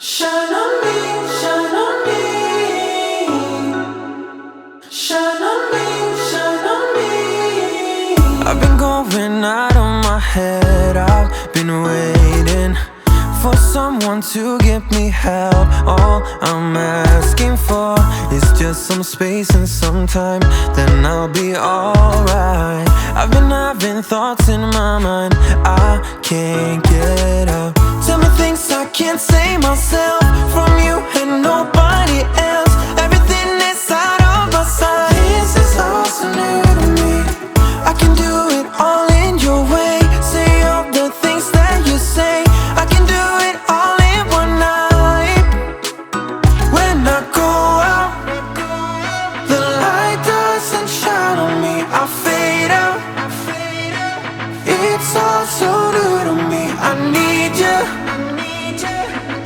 Shine on me, shine on me. Shine on me, shine on me. I've been going out of my head. I've been waiting for someone to give me help. All I'm asking for is just some space and some time, then I'll be alright. I've been having thoughts in my mind I can't get out. Tell me things I can't say myself, from you and nobody else. Everything is out of my sight. This is all so new to me. I can do it all in your way. Say all the things that you say. I can do it all in one night. When I go out, the light doesn't shine on me. I fade out. It's all so new to me. I need you,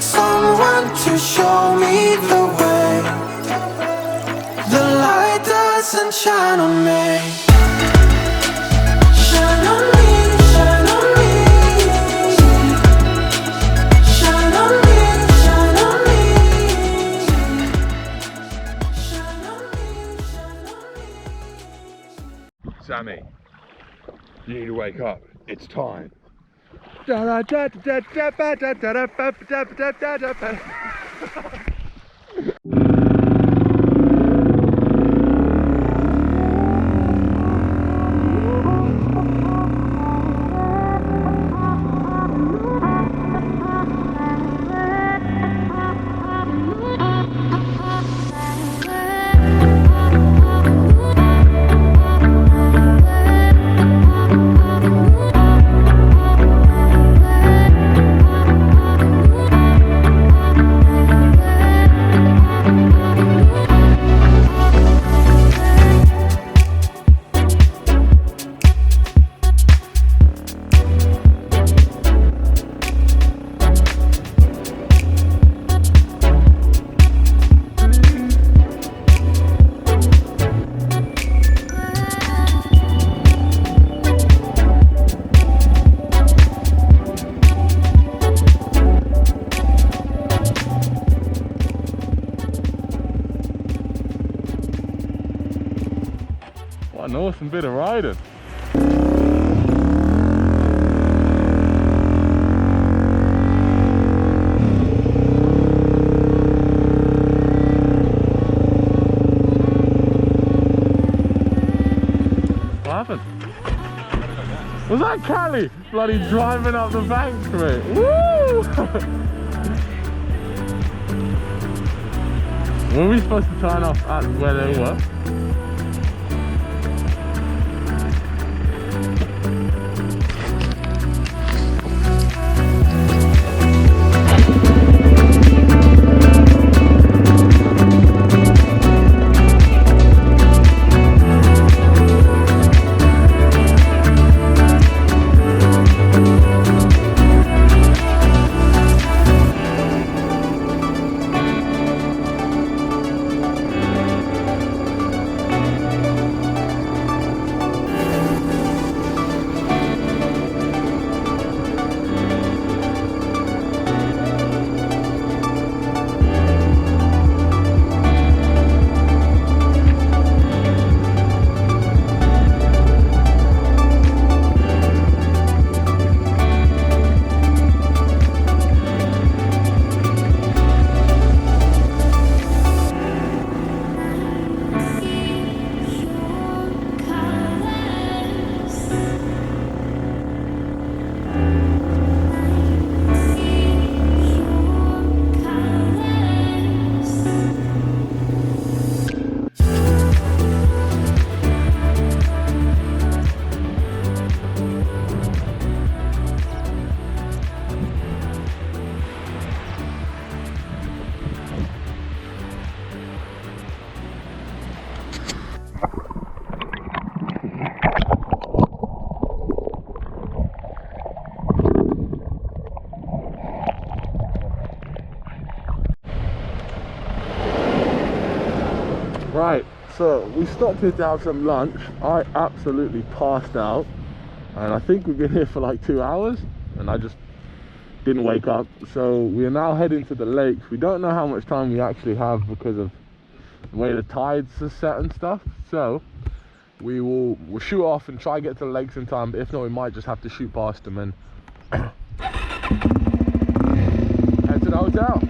someone to show me the way. The light doesn't shine on me. Shine on me, shine on me. Shine on me, shine on me. Shine on me, shine on me. Sammy, you need to wake up. It's time. What an awesome bit of riding. What happened? Was that Callie bloody driving up the bank for it? Woo! Were we supposed to turn off at where they were? Right, so we stopped here to have some lunch. I absolutely passed out, and I think we've been here for like 2 hours, and I just didn't wake up. So we are now heading to the lake. We don't know how much time we actually have because of the way the tides are set and stuff. So we'll shoot off and try to get to the lakes in time, but if not, we might just have to shoot past them and head to the hotel.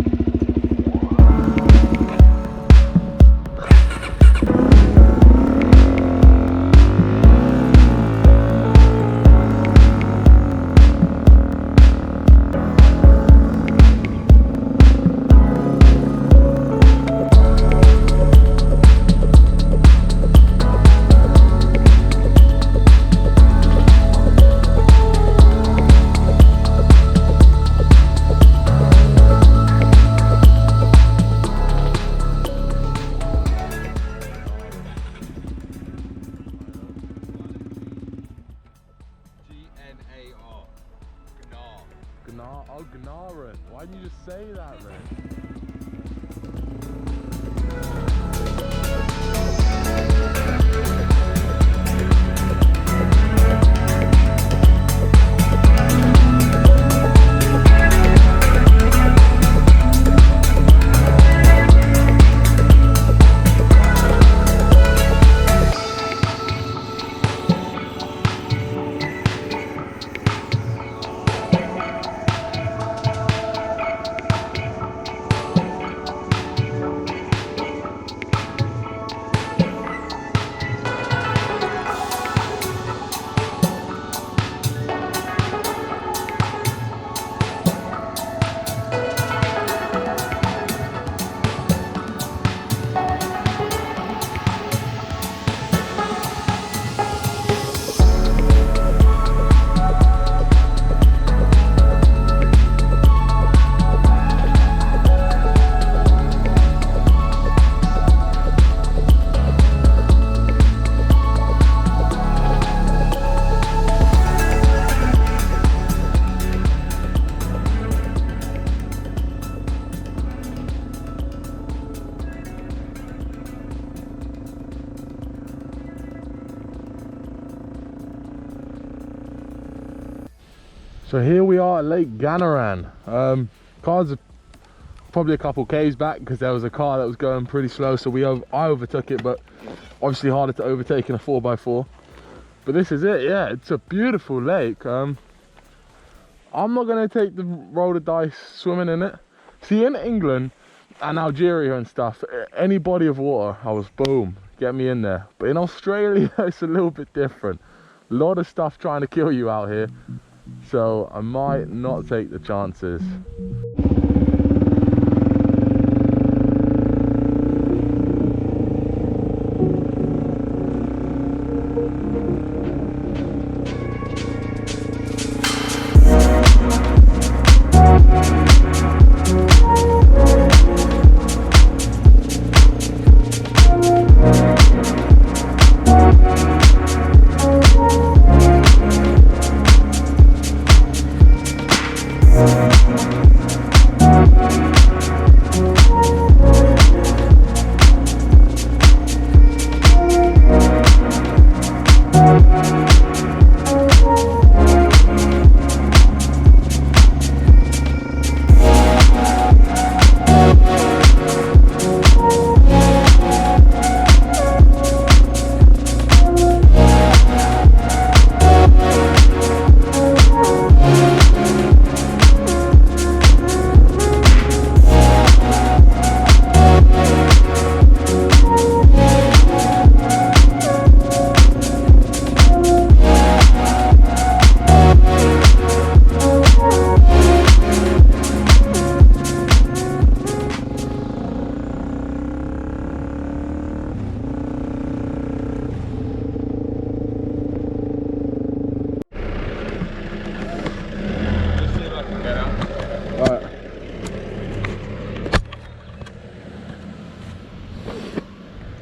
Oh, Gnarin. Why didn't you just say that, man? So here we are at Lake Ganaran. Cars are probably a couple k's back because there was a car that was going pretty slow, so I overtook it, but obviously harder to overtake in a 4x4. But this is it, yeah, it's a beautiful lake. I'm not going to take the roll of dice swimming in it. See, in England and Algeria and stuff, any body of water, I was boom, get me in there. But in Australia, it's a little bit different. A lot of stuff trying to kill you out here. So I might not take the chances.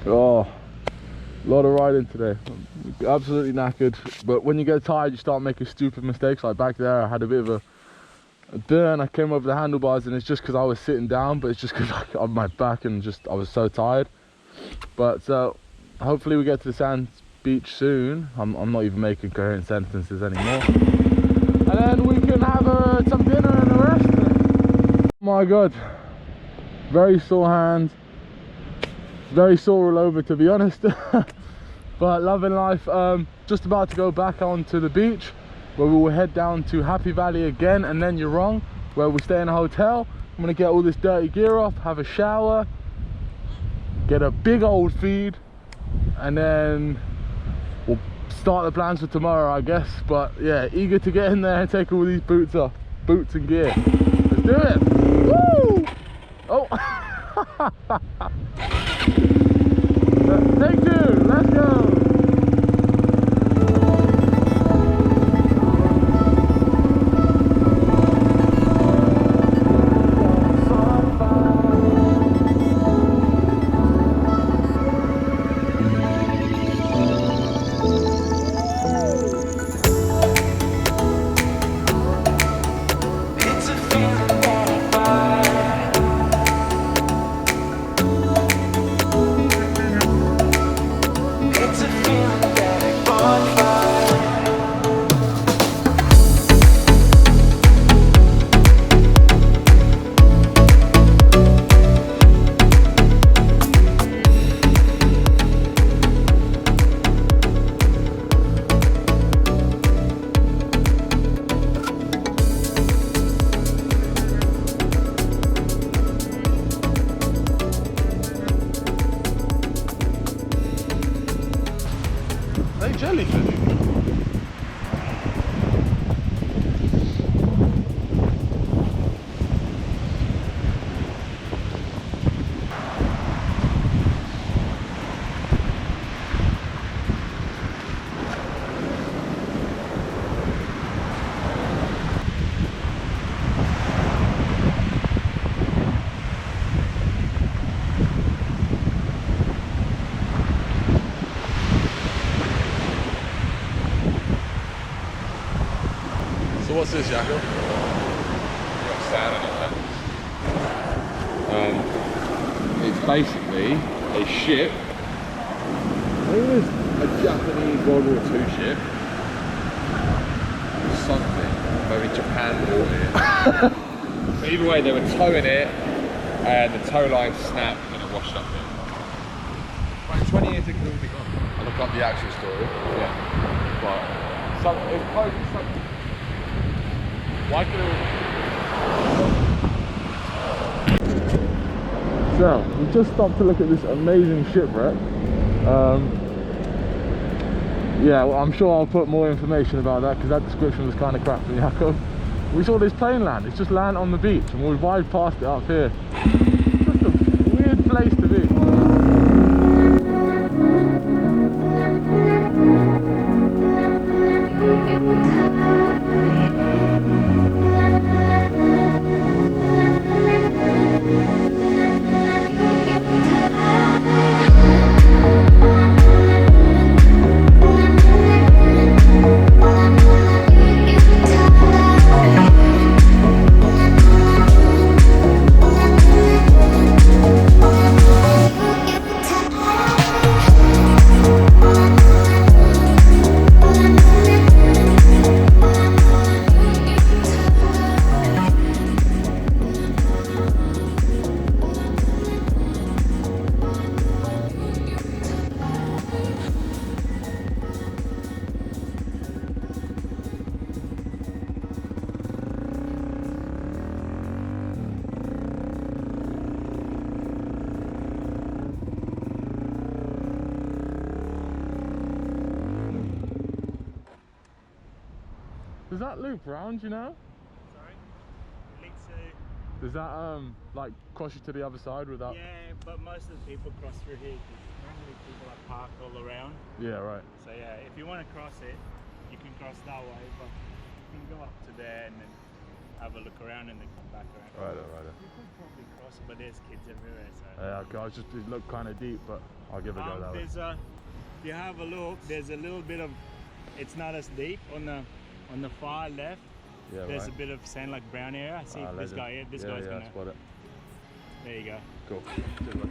Oh, a lot of riding today. Absolutely knackered. But when you get tired, you start making stupid mistakes. Like back there, I had a bit of a turn. I came over the handlebars, and it's just because I was sitting down, but it's just because of my back and just I was so tired. But so hopefully we get to the sand beach soon. I'm not even making coherent sentences anymore. And then we can have a get some dinner and the rest. Oh my god, very sore hands, very sore all over, to be honest. But loving life. Just about to go back onto the beach, where we will head down to Happy Valley again, and then Yorong, where we stay in a hotel. I'm gonna get all this dirty gear off, have a shower, get a big old feed, and then we'll start the plans for tomorrow, I guess. But yeah, eager to get in there and take all these boots off, boots and gear. Let's do it. Woo! Oh. Take two, let's go. Jellyfish. So what's this, Jacob? Got sand on it. It's basically a ship. I think it was a Japanese World War II ship. Something. Maybe Japan bought it. But either way, they were towing it, and the tow line snapped and it washed up here. Like 20 years it could all be gone. I'll look up the actual story. Yeah. But it's probably something. Why could it... So, we just stopped to look at this amazing shipwreck. Yeah, well, I'm sure I'll put more information about that, because that description was kind of crap from Jakob. We saw this plane land. It's just land on the beach, and we ride past it up here. Just a weird place to be. Does that loop round, you know? Sorry? It leads to... Does that like cross you to the other side without... Yeah, but most of the people cross through here because normally people are parked all around. Yeah, right. So yeah, if you want to cross it, you can cross that way, but you can go up to there and then have a look around and then come back around. Right. You could probably cross it, but there's kids everywhere, so... Yeah, okay, it looked kind of deep, but I'll give it a go that way. There's a... If you have a look, there's a little bit of... It's not as deep on the far left. Yeah, there's right. a bit of sand like brown area. I see this legend. guy here. This guy's gonna... spot it. There you go. Cool. Cheers, mate.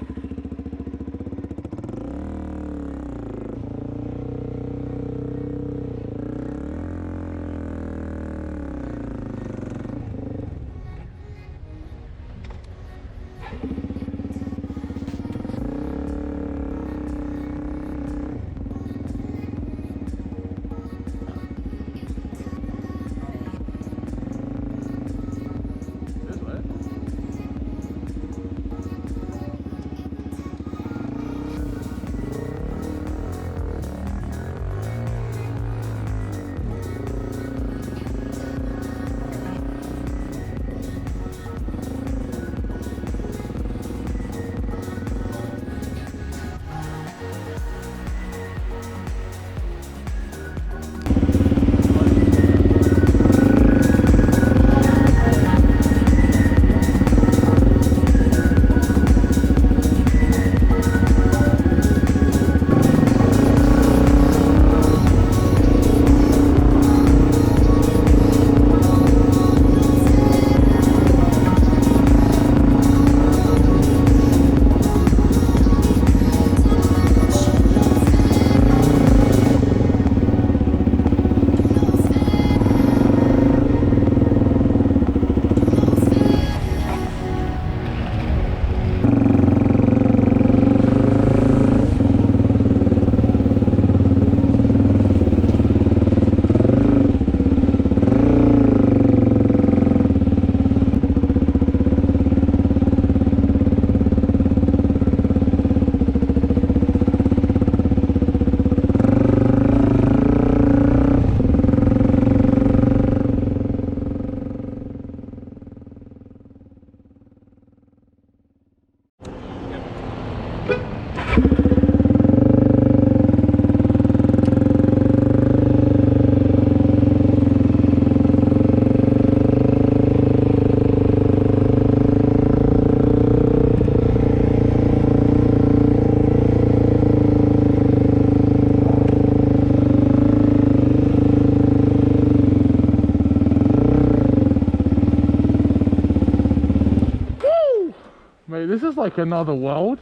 Mate, this is like another world.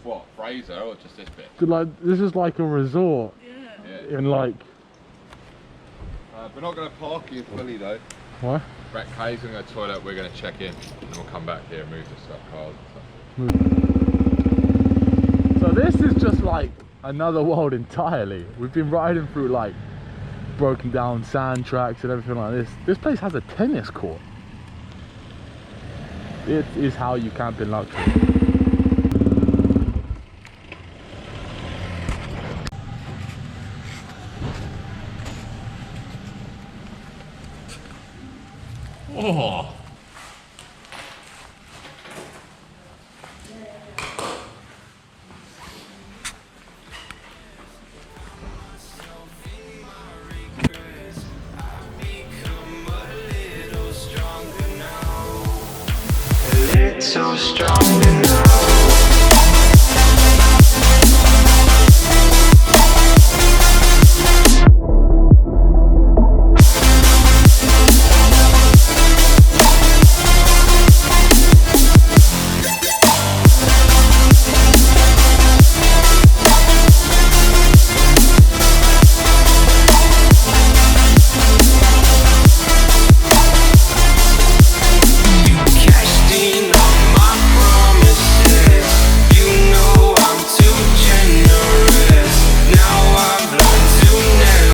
What, Fraser or just this bit? Like, this is like a resort. Yeah. In like... we're not going to park here fully though. What? Brett Kay's going to go to the toilet, we're going to check in. And we'll come back here and move the stuff, cars and stuff. So this is just like another world entirely. We've been riding through like broken down sand tracks and everything like this. This place has a tennis court. It is how you camp in luxury. Oh! So strong enough.